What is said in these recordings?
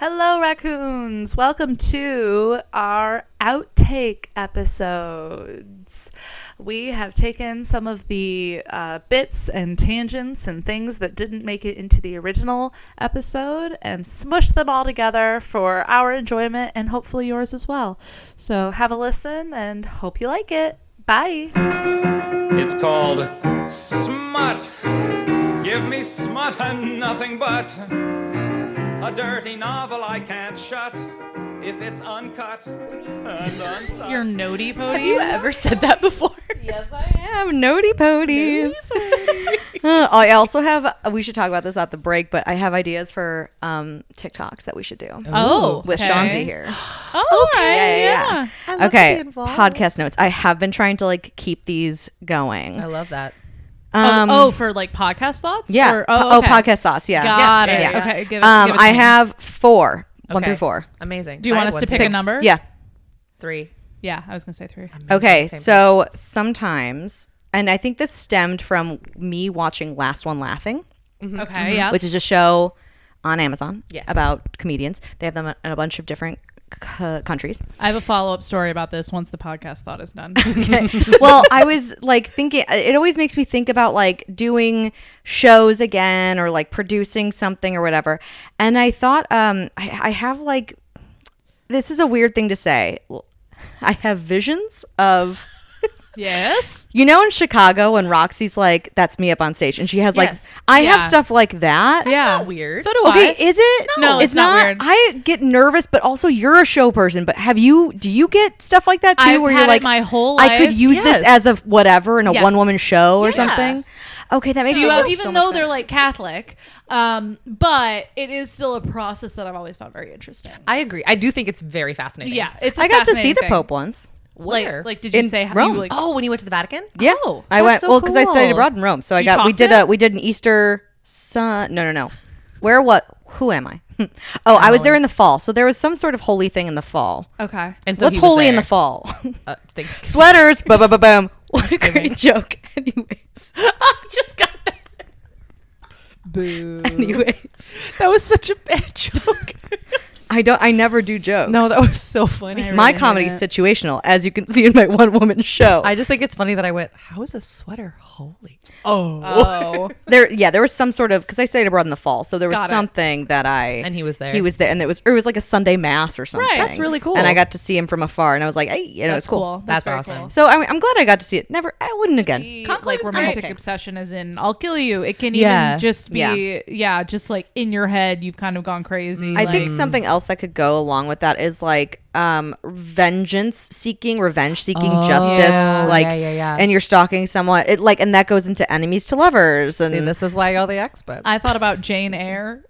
Hello, raccoons. Welcome to our outtake episodes. We have taken some of the bits and tangents and things that didn't make it into the original episode and smushed them all together for our enjoyment and hopefully yours as well. So have a listen and hope you like it. Bye. It's called Smut. Give me smut and nothing but a dirty novel I can't shut if it's uncut and unsut. Your notey podies? Have you ever said that before? Yes, I have. Notey podies. I also have, we should talk about this at the break, but I have ideas for TikToks that we should do. Oh, with okay. Shanzi here. Oh, okay. Yeah. Yeah. I love okay, podcast notes. I have been trying to keep these going. I love that. For like podcast thoughts? Yeah. Or, okay. Podcast thoughts. Yeah. Got it. Yeah. Okay. Give it I have 4. 1 through 4. Amazing. Do you want us to pick a number? Yeah. 3. Yeah, I was going to say 3. Amazing. Okay. Same So sometimes, and I think this stemmed from me watching Last One Laughing. Mm-hmm. Okay. Yeah. Which is a show on Amazon Yes. about comedians. They have them in a bunch of different countries. I have a follow-up story about this once the podcast thought is done. Okay. Well, I was thinking, it always makes me think about doing shows again or producing something or whatever. And I thought, I have this is a weird thing to say. I have visions of, Yes. in Chicago when Roxy's that's me up on stage and she has Yes. I Yeah. have stuff like that. Yeah. not weird. So do Okay, I. is it? No, it's not weird. I get nervous, but also you're a show person. But do you get stuff like that too? I've where had you're like, it my whole life. I could use this Yes. as a whatever in a Yes. one-woman show or Yes. something. Okay, that makes Do you me have, feel even so though much they're better. Catholic, but it is still a process that I've always found very interesting. I agree. I do think it's very fascinating. Yeah, it's. A I got to see fascinating the thing. Pope once. Where? Did you In say Rome. You, Oh, when you went to the Vatican? Yeah, Oh, I went that's so because I studied cool. abroad in Rome, so You talked to him? we did an Easter sun. No. Where? What? Who am I? I was there in the fall, so there was some sort of holy thing in the fall. Okay. And so What's he was holy in there. the fall? Thanksgiving. Sweaters. Boom. What a great joke. Anyways. I just got that. Boo. Anyways. That was such a bad joke. I never do jokes. No, that was so funny. I My really comedy is hate it. situational, as you can see in my one-woman show. I just think it's funny that I went, how is a sweater holy? Oh. Oh. There was some sort of, because I studied abroad in the fall, so there was Got it. something that And he was there. He was there, and it was like a Sunday mass or something. Right. That's really cool. And I got to see him from afar, and I was like, hey, it was That's cool. cool. That's very awesome. cool. So I'm glad I got to see it. I wouldn't again. Like is romantic great. obsession as in I'll kill you. It can Yeah. even just be just in your head you've kind of gone crazy. I think something else that could go along with that is revenge seeking, justice. Yeah. And you're stalking someone. And that goes into enemies to lovers. And See, this is why you're the expert. I thought about Jane Eyre.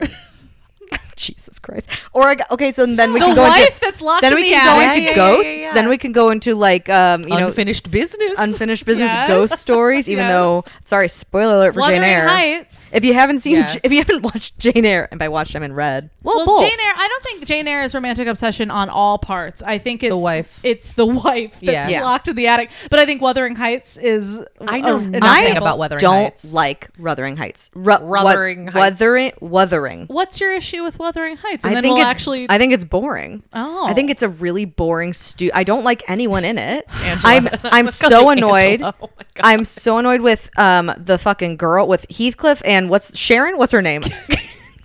Jesus Christ. Or okay, so then we The can go wife into that's locked then in we the can go attic. into Yeah. ghosts. Then we can go into Unfinished business. unfinished business Yes. ghost stories. Even Yes. though, sorry, spoiler alert for Jane Wuthering Eyre. Heights. If you haven't seen, Yeah. if you haven't watched Jane Eyre, and by watched I'm in red. Well, Well, both. Jane Eyre. I don't think Jane Eyre is romantic obsession on all parts. I think it's wife. It's the wife that's Yeah. locked in the attic. But I think Wuthering Heights is. I know an nothing example. about Wuthering don't Heights. like Wuthering Heights. Wuthering Heights. Wuthering. What's your issue with Wuthering Heights? And I then think we'll it's actually. I think it's boring. Oh. I think it's a really boring I don't like anyone in it. Angela. I'm Let's call so you annoyed. Angela. Oh my God. I'm so annoyed with the fucking girl with Heathcliff and what's Sharon? What's her name?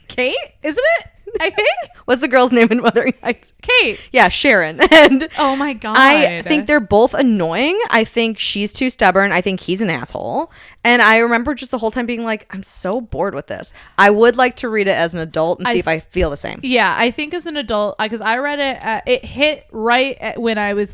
Kate, isn't it? I think What's the girl's name in Wuthering Heights? Kate. Yeah, Sharon. And Oh my god. I think they're both annoying. I think she's too stubborn. I think he's an asshole. And I remember just the whole time being like, I'm so bored with this. I would like to read it as an adult and see if I feel the same. Yeah, I think as an adult, because I read it, it hit right when I was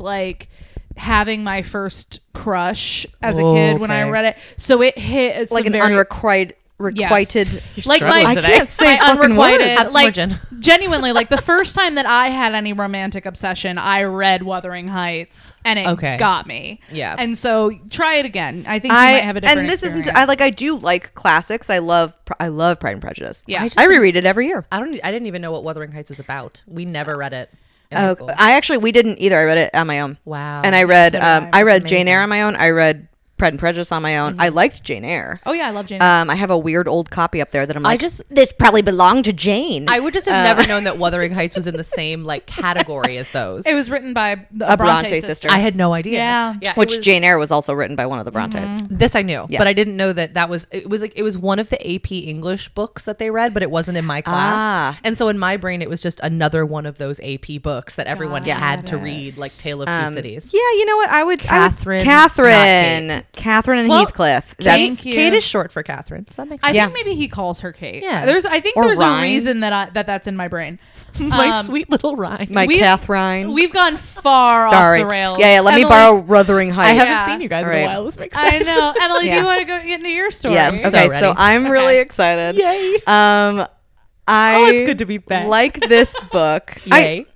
having my first crush as a kid when I Okay. read it. So it hit Like an unrequited. Requited. Yes. You're my struggling today. I can't say my fucking unrequited words. Have some more gin. genuinely the first time that I had any romantic obsession, I read Wuthering Heights and it got me. Yeah. And so try it again. I think you might have a different and this experience. isn't. I do like classics. I love Pride and Prejudice. Yeah. I reread it every year. I didn't even know what Wuthering Heights is about. We never read it in high school. We didn't either. I read it on my own. Wow. And I read So did I. I read That's Jane Eyre amazing. on my own. I read Pride and Prejudice on my own. I liked Jane Eyre. Oh yeah, I love Jane Eyre. I have a weird old copy up there that I'm I like, just- this probably belonged to Jane. I would just have never known that Wuthering Heights was in the same like category as those. It was written by a Bronte sister. I had no idea. Yeah. it Which was- Jane Eyre was also written by one of the Brontes. This I knew, Yeah. but I didn't know that was it was one of the AP English books that they read, but it wasn't in my class. And so in my brain, it was just another one of those AP books that everyone had to read, like Tale of Two Cities. Yeah, you know what? Catherine, Catherine and Well, Heathcliff. Thank you. Kate is short for Catherine. Does that make sense? I think maybe he calls her Kate. Yeah. I think Or there's Ryan. a reason that's in my brain. My sweet little Ryan. My We've- Catherine. We've gone far Sorry. off the rails. Yeah, let me Emily- borrow Wuthering Heights. I haven't Yeah. seen you guys in Right. a while. This makes I sense. know. Emily, do Yeah. you want to get into your story? Yes. So Okay. ready. So I'm really excited. Yay. I it's good to be back. like this book. Yay.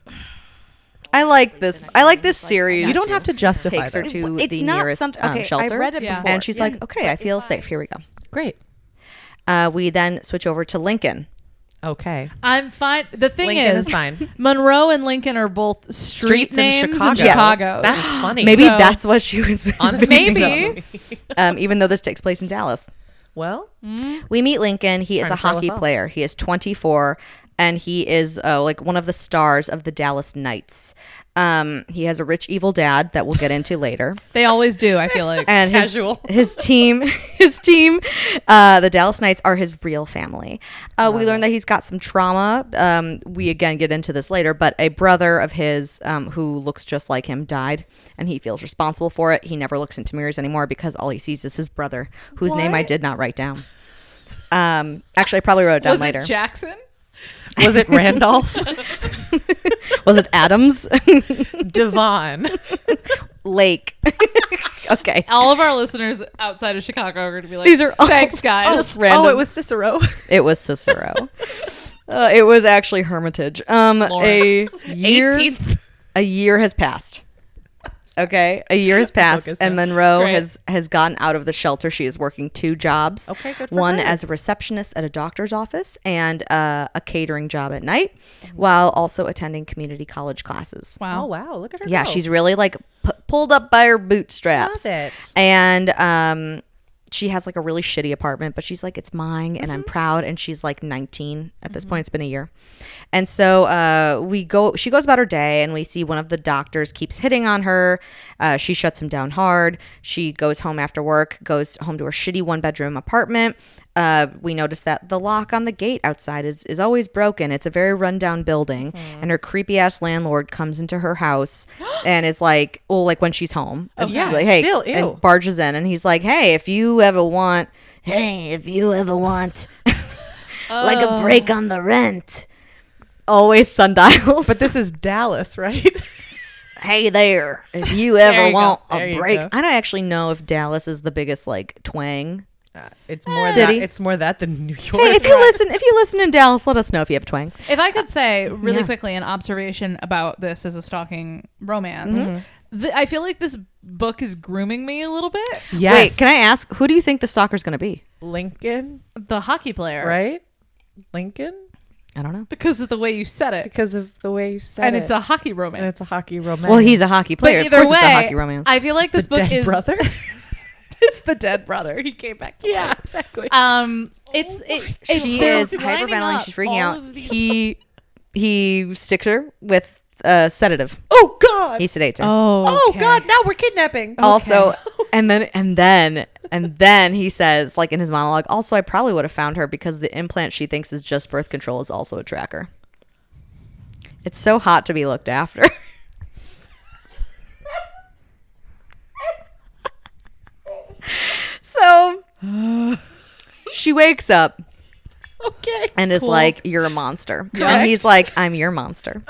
I like this. I like this series. You don't have to justify Takes her this. to It's the not nearest something. Okay, shelter. I've read it Yeah. before. And she's like, okay, I feel safe. Here we go. Great. We then switch over to Lincoln. Okay. I'm fine. The thing Lincoln is is fine. Monroe and Lincoln are both streets in names Chicago. Chicago. That's funny. Maybe So- that's what she was. Honestly, Maybe. Even though this takes place in Dallas. Well, We meet Lincoln. He is Trying a to throw hockey us off. player. He is 24, and he is like one of the stars of the Dallas Knights. He has a rich, evil dad that we'll get into later. They always do, I feel like. And Casual. his team, the Dallas Knights are his real family. We learn that he's got some trauma. We again get into this later, but a brother of his who looks just like him died, and he feels responsible for it. He never looks into mirrors anymore because all he sees is his brother, whose name I did not write down. Actually, I probably wrote it down Was later. it Jackson? was it Randolph? Was it Adams? Devon. Lake. Okay. All of our listeners outside of Chicago are going to be like, These are all thanks, guys. just random. Oh, it was Cicero. It was Cicero. It was actually Hermitage. A year 18th. a year has passed. Okay, a year has passed, Focus and now. Monroe Great. has gotten out of the shelter. She is working 2 jobs. Okay, good for one her. as a receptionist at a doctor's office and a catering job at night, while also attending community college classes. Wow. Oh, wow. Look at her Yeah, go. she's really like pulled up by her bootstraps. Love it. And she has like a really shitty apartment, but she's like, it's mine and I'm proud. And she's like 19 at this point. It's been a year. And so she goes about her day, and we see one of the doctors keeps hitting on her. She shuts him down hard. She goes home after work, goes home to her shitty 1-bedroom apartment. We notice that the lock on the gate outside is always broken. It's a very rundown building, and her creepy ass landlord comes into her house and is like, well, like when she's home, and yeah, she's like, hey, still, ew. and barges in, and he's like, hey, if you ever want like a break on the rent, always sundials. But this is Dallas, right? Hey there, if you ever you want go. There a you break. go. I don't actually know if Dallas is the biggest like twang. It's more City. that. It's more that than New York. Hey, if you listen in Dallas, let us know if you have a twang. If I could say really Yeah. quickly an observation about this as a stalking romance, I feel like this book is grooming me a little bit. Yes. Wait, can I ask, who do you think the stalker's going to be? Lincoln, The hockey player, right? Lincoln? I don't know. Because of the way you said it, Because of the way you said and it. it's a hockey romance. And it's a hockey romance. Well, he's a hockey But player. Of either course way, it's a hockey romance. I feel like this book dead is brother. it's the dead brother. He came back to life. exactly. It's She they're is lining hyperventilating. up She's freaking all out. of these- He sticks her with a sedative. Oh God. He sedates her. Oh, Oh God. Now we're kidnapping. Also, and then he says, like in his monologue, also I probably would have found her because the implant she thinks is just birth control is also a tracker. It's so hot to be looked after. So she wakes up Okay. and is like, you're a monster. Correct. And he's like, I'm your monster.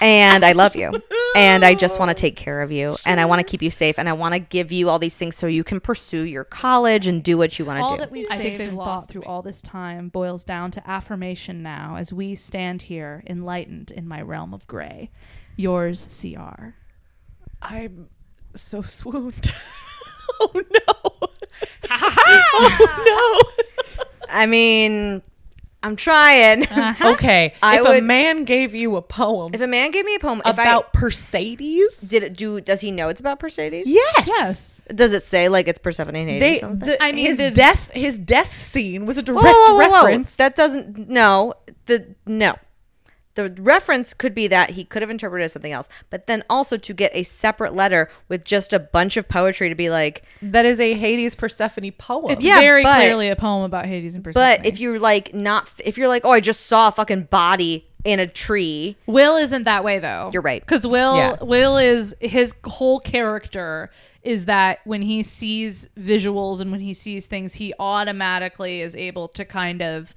And I love you. And I just want to take care of you. And I want to keep you safe. And I want to give you all these things so you can pursue your college and do what you want all to do. that we've saved and thought through all this time boils down to affirmation now as we stand here enlightened in my realm of gray. Yours, CR. I'm so swooned. Oh no. Oh no. I mean, I'm trying. Okay. I if would- a man gave you a poem If a man gave me a poem about Perseides, does he know it's about Perseides? yes. Does it say like it's Persephone and Hades? Or something? His death scene was a direct Whoa. reference. That doesn't no. The reference could be that he could have interpreted it as something else, but then also to get a separate letter with just a bunch of poetry to be like, That is a Hades Persephone poem. It's Yeah, very but- clearly a poem about Hades and Persephone. but if you're like oh, I just saw a fucking body in a tree. Will isn't that way though. You're right. Because Will is his whole character is that when he sees visuals and when he sees things, he automatically is able to kind of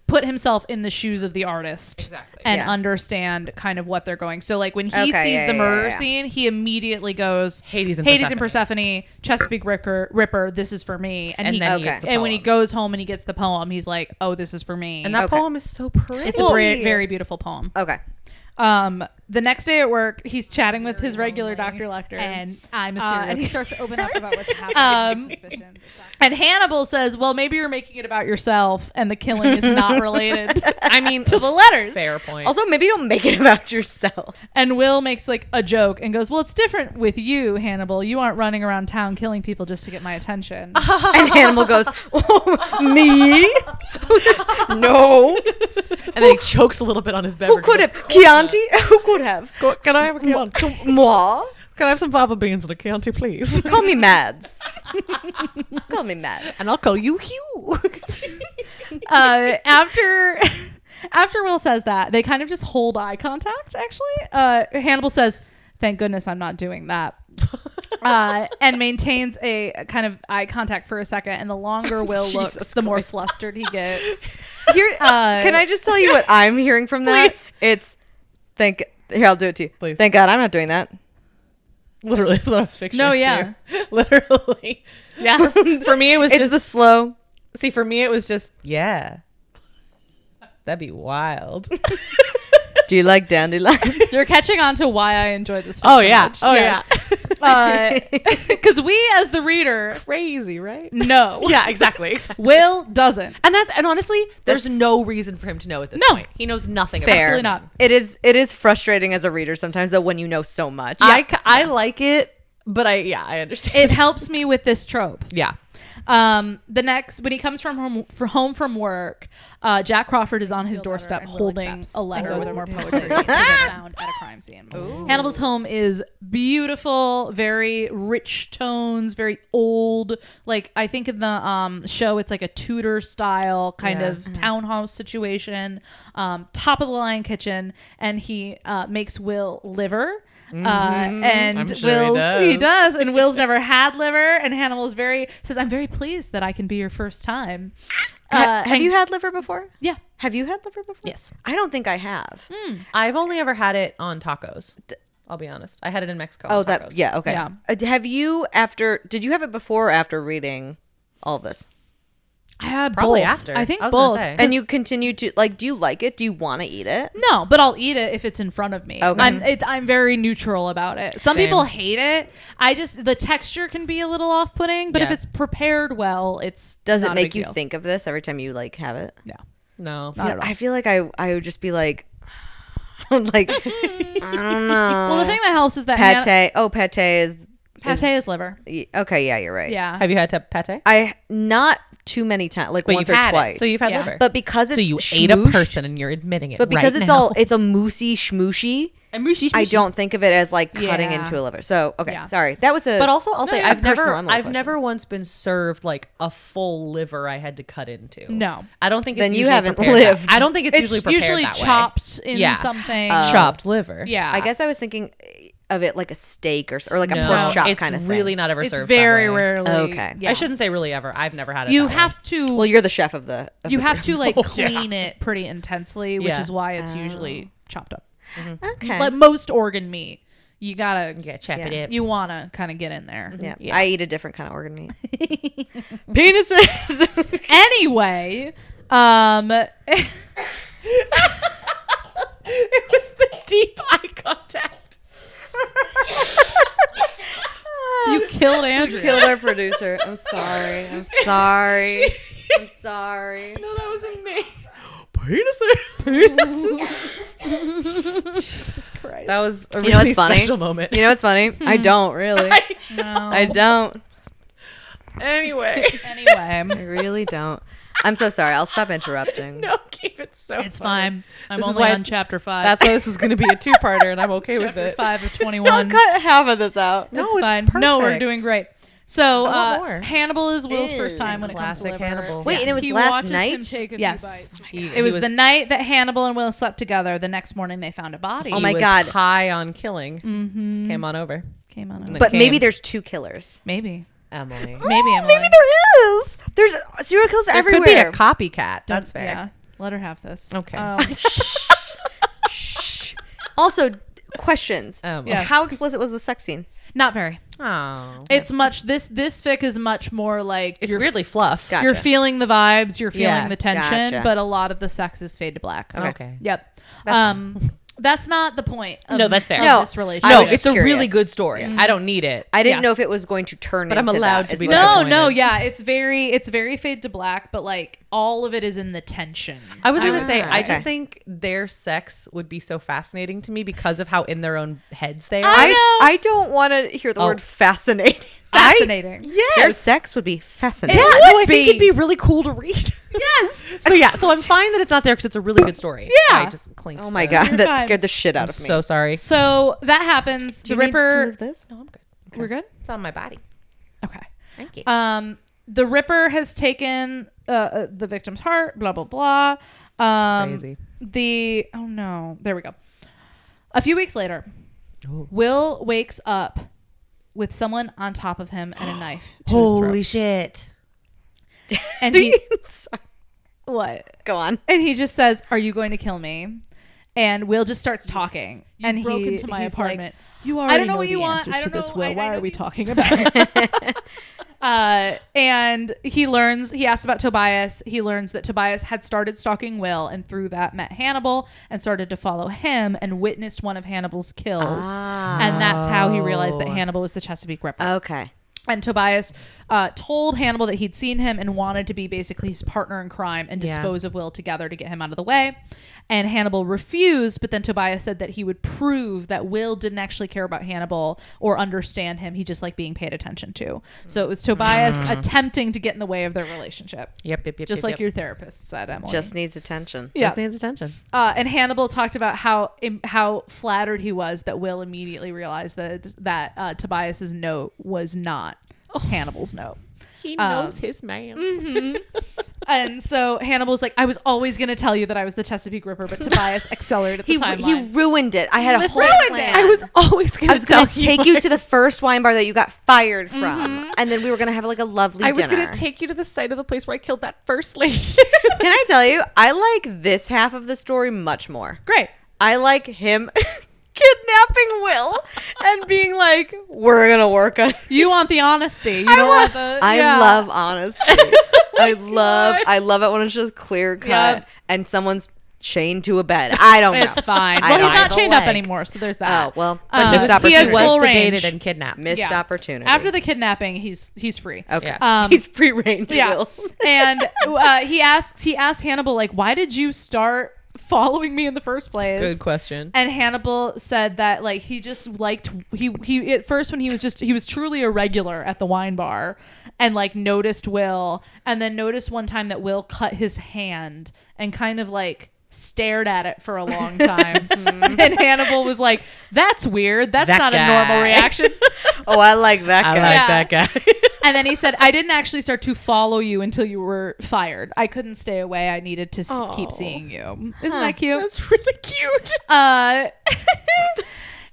put himself in the shoes of the artist and understand kind of what they're going. So like when he sees the murder scene, he immediately goes Hades and Persephone, Chesapeake Ripper, this is for me. And then he gets the and when he poem. goes home and he gets the poem, he's like, oh, this is for me. And that poem is so pretty. it's a very beautiful poem. Okay. The next day at work, he's chatting with his regular Dr. Lecter, and I'm a serial And he starts to open up about what's happening. Suspicions. And Hannibal says, well, maybe you're making it about yourself and the killing is not related I mean, to the letters. fair point. Also, maybe don't make it about yourself. And Will makes like a joke and goes, well, it's different with you, Hannibal. You aren't running around town killing people just to get my attention. And Hannibal goes, oh, me? No. and then he chokes a little bit on his beverage. Who could have? Chianti? Who could have? Can I have a Chianti? Moi? Can I have some fava beans and a Chianti, please? Call me Mads. Call me Mads. And I'll call you Hugh. After Will says that, they kind of just hold eye contact, actually. Hannibal says, thank goodness I'm not doing that. And maintains a kind of eye contact for a second. And the longer Will looks, the more flustered he gets. Can I just tell you what I'm hearing from that? Please. It's, here, I'll do it to you. Please. Thank God I'm not doing that. Literally, that's what I was picturing. No, yeah. Too. Literally. Yeah. For me, it was It's just the slow. See, for me, it was just, yeah. That'd be wild. Do you like dandelions? You're catching on to why I enjoyed this film Oh, so yeah. much. Oh, Yes. Because we, as the reader, Crazy, right? know. Yeah, exactly. Will doesn't. And honestly, there's That's- no reason for him to know at this No. point. He knows nothing Fair. about Absolutely not. It is frustrating as a reader sometimes though when you know so much. I like it, but I understand. It helps me with this trope. Yeah. When he comes home from work, Jack Crawford is on his doorstep holding a letter with more poetry that was found at a crime scene. Hannibal's home is beautiful, very rich tones, very old. Like I think in the show, it's like a Tudor style kind of townhouse situation. Top of the line kitchen, and he makes Will liver. And I'm sure he does, and Will's never had liver, and Hannibal says, I'm very pleased that I can be your first time. Have you had liver before? Yeah. Have you had liver before? Yes. I don't think I have. I've only ever had it on tacos. I'll be honest. I had it in Mexico. Oh, on tacos. okay. Yeah. Did you have it before or after reading all of this? I had Probably both. after. I think I was gonna both. say. And you continue to do you like it? Do you want to eat it? No, but I'll eat it if it's in front of me. Okay. I'm very neutral about it. Some Same. people hate it. The texture can be a little off-putting, but if Yeah. it's prepared well, it's Does not it a make big you deal. think of this every time you have it? Yeah. No. Not at all. I feel like I would just be like, like I don't know. Well, the thing that helps is that pate. Pate is pate is liver. okay. Yeah, you're right. Yeah. Have you had pate? I not too many times, like But once you've or had twice. it. So you've had Yeah. liver. but because it's so you ate a schmooshed- person and you're admitting it. But because right it's now. it's a moosey schmooshy, I I don't think of it as like cutting Yeah. into a liver. So okay, Yeah. sorry. That was a. But also, I'll say a I've personal Emily I've question. never once been served like a full liver I had to cut into. No. I don't think it's Then you usually haven't prepared that- lived. I don't think it's, It's usually prepared usually that way. chopped in Yeah. something. Chopped liver. Yeah. I guess I was thinking of it like a steak or like No, a pork chop it's kind of thing. really not ever it's served. very that way. rarely. Okay. Yeah. I shouldn't say really ever. I've never had it. You that way. have to. Well, you're the chef of the. Of you the have to like Oh, yeah. clean it pretty intensely, which Yeah. is why it's usually chopped up. Okay. Like most organ meat, you gotta chop it up. You wanna kind of get in there. yeah. I eat a different kind of organ meat. Penises. Anyway, It was the deep eye contact. you killed Andrew. Killed our producer. I'm sorry. I'm sorry. I'm sorry. No, that wasn't me. Jesus Christ. That was a You know really what's funny? special moment. You know what's funny? I don't really. No. I don't. Anyway. I Anyway, really don't. I'm so sorry. I'll stop interrupting. No, keep it so it's funny. fine. I'm This is only why on chapter 5. That's why this is going to be a two-parter, and I'm okay with chapter it. 5 of I'll 21. cut half of this out. No, It's it's fine. No, we're perfect. doing great. So I want more. Hannibal is Will's first time when Classic it comes to liver. Hannibal. Wait, and it was He last watches night? him take a Yes. few bites. He It was the night that Hannibal and Will slept together. The next morning they found a body. Oh my he was God. high on killing. Mm-hmm. Came on over. Came on. And Over. then But maybe came there's 2 killers. Maybe. Emily. Maybe Emily. Maybe there is. There's serial killers There everywhere. could be a copycat. Don't- That's fair. Yeah. Let her have this. Okay. Also, questions. Yeah. How explicit was the sex scene? Not very. Oh. It's much. This fic is much more like It's you're, weirdly fluff. Gotcha. you're feeling the vibes, you're feeling Yeah. the tension, Gotcha. but a lot of the sex is fade to black. Okay. Yep. That's That's not the point. Of, No, that's fair. of No, this relationship. I No, was it's just a really curious. good story. I don't need it. I didn't Yeah. know if it was going to turn But I'm into allowed that, to is be what No, I'm disappointed. no, yeah, it's very fade to black, but like all of it is in the tension. I was gonna say, okay. I just think their sex would be so fascinating to me because of how in their own heads they are. I don't want to hear the word fascinating. Fascinating. Their sex would be fascinating. Yeah, no, I think it'd be really cool to read. Yes. So I'm fine that it's not there because it's a really good story. Yeah. I just clinked. Oh my the- God, You're that fine. scared the shit out I'm of me. so sorry. So that happens. The Ripper. this? No, I'm good. We're good. It's on my body. Okay. Thank you. The Ripper has taken the victim's heart. Blah blah blah. Crazy. Oh no. There we go. A few weeks later, Ooh. Will wakes up with someone on top of him and a knife. To Holy shit. his throat. And he Sorry. what? Go on. And he just says, "Are you going to kill me?" And Will just starts talking, and broke he into my he's apartment. Like, You I don't know what you want. I don't know. Why are we talking about it? And he asks about Tobias. He learns that Tobias had started stalking Will and through that met Hannibal and started to follow him and witnessed one of Hannibal's kills. And that's how he realized that Hannibal was the Chesapeake Ripper. Okay. And Tobias told Hannibal that he'd seen him and wanted to be basically his partner in crime and dispose of Will together to get him out of the way. And Hannibal refused, but then Tobias said that he would prove that Will didn't actually care about Hannibal or understand him. He just liked being paid attention to. So it was Tobias attempting to get in the way of their relationship. Yep. Just like your therapist said, Emily. Just needs attention. Yeah. Just needs attention. And Hannibal talked about how flattered he was that Will immediately realized that Tobias's note was not Hannibal's note. He knows his man. Mm-hmm. And so Hannibal's like, I was always going to tell you that I was the Chesapeake Ripper, but Tobias accelerated the He timeline. ruined it. I had a whole plan. I was always going I was going to take you to the first wine bar that you got fired from, and then we were going to have like a lovely I was dinner. going to take you to the site of the place where I killed that first lady. Can I tell you, I like this half of the story much more. Great. I like him kidnapping Will and being like, we're going to work on You want the honesty. You don't want the... I love honesty. I love it when it's just clear cut Yep. and someone's chained to a bed. I don't know. It's fine. I Well, he's don't not know. chained up anymore, so there's that. Oh, well, But He he has was full range. sedated and kidnapped. missed Yeah. opportunity. After the kidnapping, he's free. Okay. Yeah. He's free range. Yeah. Will. And he asked Hannibal, like, why did you start following me in the first place? Good question. And Hannibal said that like he just liked he at first when he was truly a regular at the wine bar and like noticed Will and then noticed one time that Will cut his hand and kind of like stared at it for a long time. And Hannibal was like, that's weird. That's That not guy. a normal reaction. Oh, I like that guy. Yeah. that guy. And then he said, I didn't actually start to follow you until you were fired. I couldn't stay away. I needed to keep seeing you. Isn't that cute? That's really cute.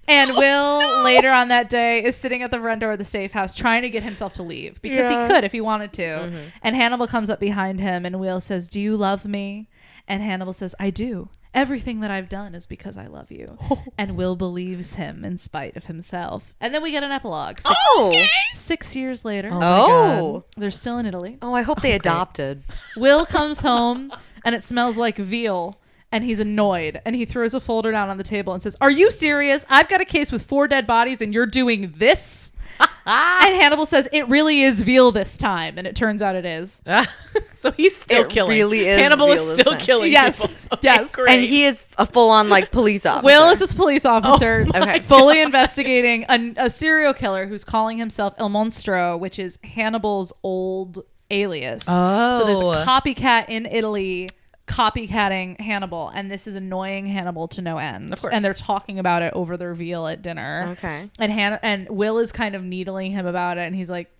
And Will later on that day is sitting at the front door of the safe house trying to get himself to leave because he could if he wanted to. And Hannibal comes up behind him and Will says, do you love me? And Hannibal says, I do. Everything that I've done is because I love you. And Will believes him in spite of himself. And then we get an epilogue. 6 years later, they're still in Italy. Oh, I hope they adopted. Will comes home and it smells like veal. And he's annoyed and he throws a folder down on the table and says, are you serious? I've got a case with 4 dead bodies and you're doing this? And Hannibal says, it really is veal this time. And it turns out it is. So he's still It killing. really is Hannibal real is this still time. killing Yes. people. Yes. Great. And he is a full-on like police officer. Will is this police officer Okay. fully investigating a serial killer who's calling himself El Monstro, which is Hannibal's old alias. So there's a copycat in Italy copycatting Hannibal, and this is annoying Hannibal to no end. Of course. And they're talking about it over the reveal at dinner. Okay. And Will is kind of needling him about it, and he's like,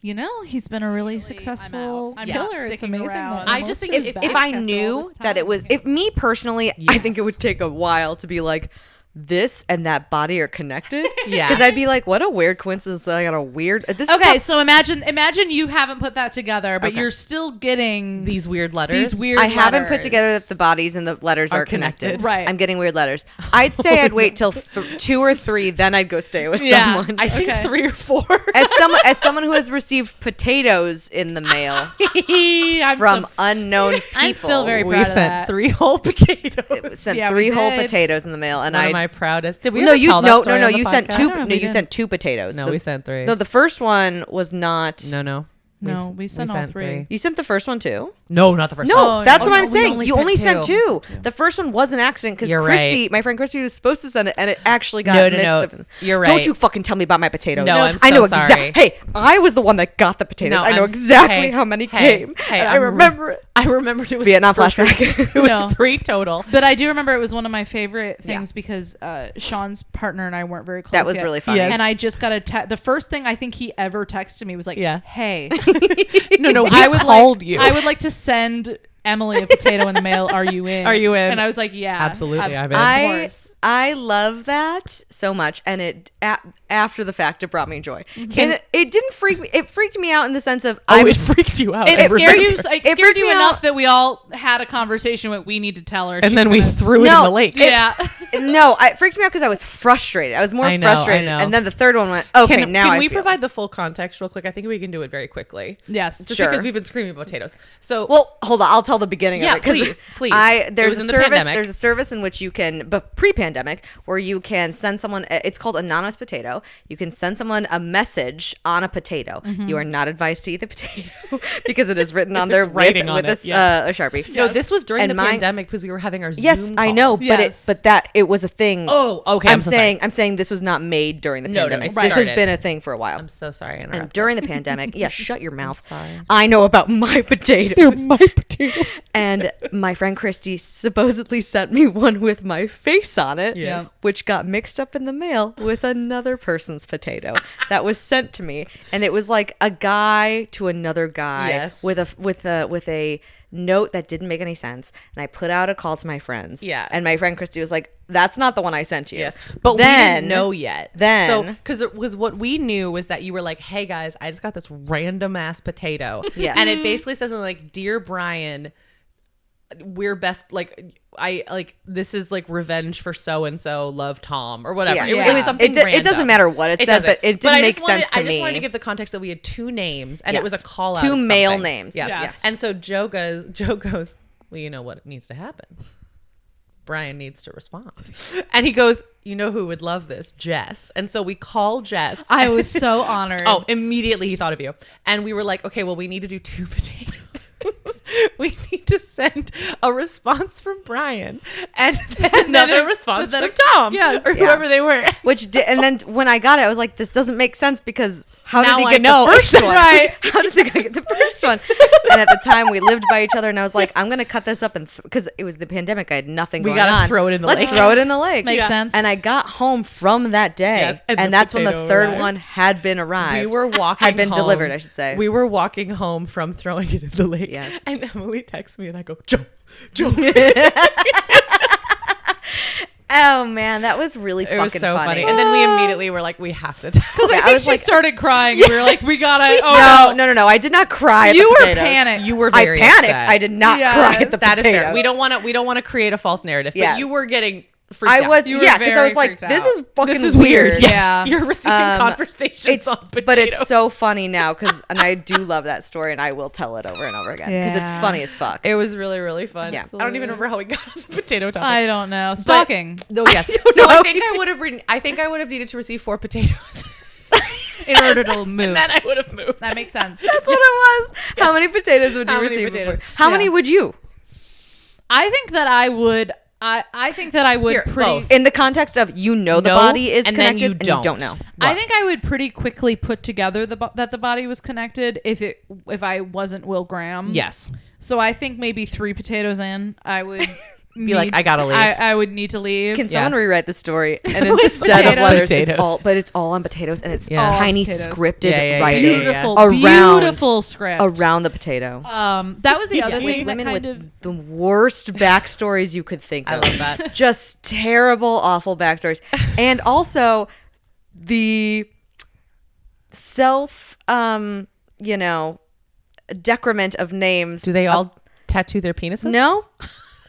you know, he's been a really successful I'm killer. It's sticking amazing. around. that I just think Monster's if back If I after all knew this that it time. was, if me personally, I think it Yes. would take a while to be like, this and that body are connected. Yeah. Because I'd be like, what a weird coincidence that I got a weird. This Okay, is so imagine you haven't put that together, but Okay. you're still getting these weird letters. these weird I haven't put letters. together that the bodies and the letters Are are connected. connected. Right. I'm getting weird letters. I'd say I'd wait till 2 or 3, then I'd go stay with Yeah. someone. I think Okay. 3 or 4. As someone who has received potatoes in the mail I'm from still, unknown people, I'm still very we proud of sent that. 3 whole potatoes. sent Yeah, 3 we whole did. potatoes in the mail, and One of I my proudest. Did we no ever you tell that no story no on no the you sent podcast? I two don't know if no we you did. sent 2 potatoes. No, we sent 3. No, the first one was not. No. No, we sent all 3. You sent the first one too? No, not the first No, one. Oh, that's no. what Oh, I'm no, we saying. only You sent only sent 2. 2. The first one was an accident because You're Christy, right. my friend Christy, was supposed to send it, and it actually got No. mixed up. You're right. Don't you fucking tell me about my potatoes. No, I'm I know so sorry. Hey, I was the one that got the potatoes. No, I know I'm exactly hey, how many hey, came. hey, and I I'm remember it. I remembered it was Vietnam 3. flashback. It was No. 3 total. But I do remember it was one of my favorite things Yeah. because Sean's partner and I weren't very close. That was yet. really funny. Yes. And I just got the first thing I think he ever texted me was like, Yeah. "Hey, No, I would called like, you. I would like to send Emily a potato in the mail. Are you in? Are you in? And I was like, yeah, Absolutely, I'm in. Of course. I love that so much, and it after the fact it brought me joy. Mm-hmm. And it didn't freak me. It freaked me out in the sense of it freaked you out. It I scared you. remember. It scared freaked you me enough out. that we all had a conversation. What we need to tell her, And She's then we gonna- threw it in No, the lake. Yeah. No, it freaked me out because I was frustrated. I was more I know, frustrated, I know. and then the third one went, okay, Can now we I feel. provide the full context real quick? I think we can do it very quickly. Yes. Just Sure. because we've been screaming about potatoes. So Well, hold on. I'll tell the beginning Yeah, of it. 'Cause please. It There's was a in the service. pandemic. There's a service in which you can, but pre-pandemic, where you can send someone. It's called Anonymous Potato. You can send someone a message on a potato. Mm-hmm. You are not advised to eat the potato because it is written on there it's writing with on a, it, yeah. a Sharpie. no, this was during And the mine- pandemic because we were having our Yes, Zoom I know, calls. but Yes. it was a thing. Oh, okay. I'm so saying sorry. I'm saying this was not made during the No, no, pandemic. it This has started. been a thing for a while. I'm so sorry. I And interrupted. during the pandemic, yeah, shut your mouth. sorry. I know about my potatoes. my potatoes. And my friend Christy supposedly sent me one with my face on it, Yes. which got mixed up in the mail with another person's potato that was sent to me, and it was like a guy to another guy Yes. with a note that didn't make any sense. And I put out a call to my friends. Yeah. And my friend Christy was like, "That's not the one I sent you." Yes, but then, we didn't know yet. Then, so because it was what we knew was that you were like, "Hey guys, I just got this random ass potato," Yes. and it basically says something like, "Dear Brian, we're best this is like revenge for so and so, love Tom," or whatever. Yeah. It was Yeah. like something It random. doesn't matter what it said, doesn't. but it didn't I make just wanted- sense to I just wanted me. to give the context that we had 2 names and Yes. it was a call out. 2 of male something. names. Yes. Yes. And so Joe goes, "Well, you know what needs to happen. Brian needs to respond." And he goes, "You know who would love this? Jess." And so we call Jess. I was so honored. Oh, immediately he thought of you. And we were like, okay, well, we need to do 2 potatoes. We need to send a response from Brian and then another response but then from Tom. yes. Or whoever they were. And then when I got it, I was like, "This doesn't make sense because how Now did he I get know. the first one? Right. How did the guy get the first one?" And at the time, we lived by each other, and I was like, "I'm gonna cut this up and because it was the pandemic, I had nothing We going gotta on. throw it in the Let's lake." throw it in the lake. Makes Yeah. sense. And I got home from that day, Yes, and and the that's when the potato third arrived. one had been arrived. We were walking had been home. delivered, I should say. We were walking home from throwing it in the lake. Yes. And Emily texts me and I go, Joe. Oh man, that was really It was fucking so funny. funny. And then we immediately were like, we have to tell. I I think was she like- started crying. We were like, we gotta. Oh No, I did not cry. At You the were potatoes. panicked. You were I very panicked. upset. I did not Yes. cry at the That is potatoes. fair. We don't want to create a false narrative. But Yes. you were getting freaked I out. was, You were yeah, because I very was like, freaked this out. is fucking This is weird. Yeah. Yes. You're receiving conversations It's, on potatoes. but it's so funny now and I do love that story, and I will tell it over and over again because Yeah. it's funny as fuck. It was really, really fun. Yeah. I don't even remember how we got on the potato topic. I don't know. Stalking. No, yes. don't So know. I think I would have needed to receive 4 potatoes. in order to move. And then I would have moved. That makes sense. That's what it was. How many potatoes would you How many receive? potatoes? How many would you? I think that I would. I think that I would Here, pretty. both. In the context of the body is and then connected you and you don't know. I think I would pretty quickly put together that the body was connected if I wasn't Will Graham. Yes. So I think maybe 3 potatoes in, I would Be like, I gotta leave. I would need to leave. Can Yeah. someone rewrite the story and instead of letters, it's all on potatoes and it's Yeah. tiny Potatoes. scripted writing Beautiful, around beautiful script around the potato. That was the other With thing that women kind with of. the worst backstories you could think of. I love that. Just terrible, awful backstories, and also the self, decrement of names. Do they all tattoo their penises? No.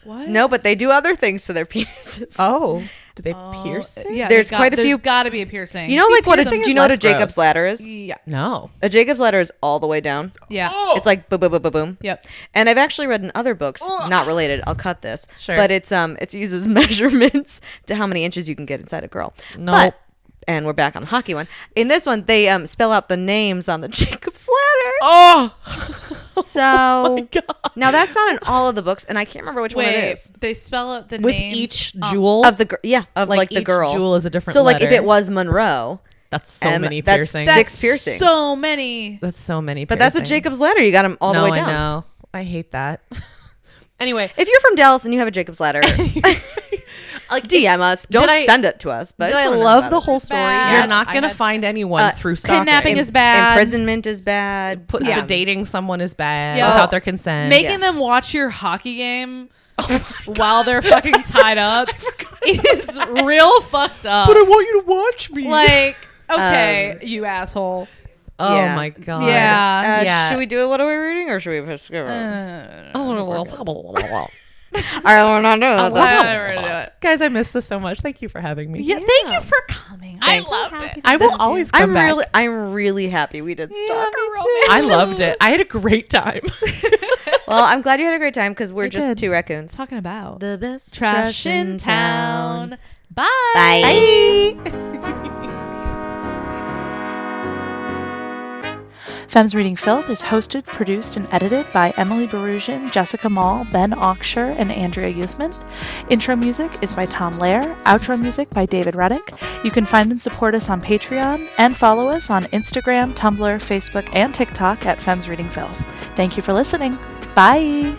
What? No, but they do other things to their penises. Oh. Do they pierce it? Yeah, There's quite a few- There's got to be a piercing. You know, like what? Do piercing you is know what a less Jacob's gross. ladder is? Yeah. No. A Jacob's ladder is all the way down. Yeah. It's like boom, boom, boom, boom, boom. Yep. And I've actually read in other books, not related. I'll cut this. Sure. But it uses measurements to how many inches you can get inside a girl. Nope. But, and we're back on the hockey one. In this one, they spell out the names on the Jacob's ladder. Oh. So now that's not in all of the books, and I can't remember which one it Wait, is. they spell out the With names each jewel Of the like the each girl. jewel is a different So like if letter. it was Monroe, That's so many that's piercings. That's 6 piercings. so many. That's so many But that's a piercings. Jacob's ladder. You got them all the way down. I know. I hate that. Anyway, If you're from Dallas and you have a Jacob's ladder, like DM us. Don't I- send it to us. But did just I wanna know love about the it. whole story? Bad. You're Yeah, not I going to had- find anyone through stalking. kidnapping is bad. Imprisonment is bad. Sedating someone is bad Yeah. without their consent. Making them watch your hockey game while they're fucking tied up is real fucked up. want you to watch me. Like, okay, you asshole. oh Yeah. my god. Yeah. Yeah. Should we do it? What are we reading, or should we? I don't know. Whatever, do it. Guys, I miss this so much. Thank you for having me. Yeah, thank you for coming. I loved it. I will always come back. I'm really happy we did Stalker Romance. I loved it. I had a great time. Well, I'm glad you had a great time because we're just did. 2 raccoons. Talking about The best trash in town. Bye. Bye. Femmes Reading Filth is hosted, produced, and edited by Emily Barusian, Jessica Mall, Ben Auksher, and Andrea Youthman. Intro music is by Tom Lair. Outro music by David Reddick. You can find and support us on Patreon and follow us on Instagram, Tumblr, Facebook, and TikTok at Femmes Reading Filth. Thank you for listening. Bye!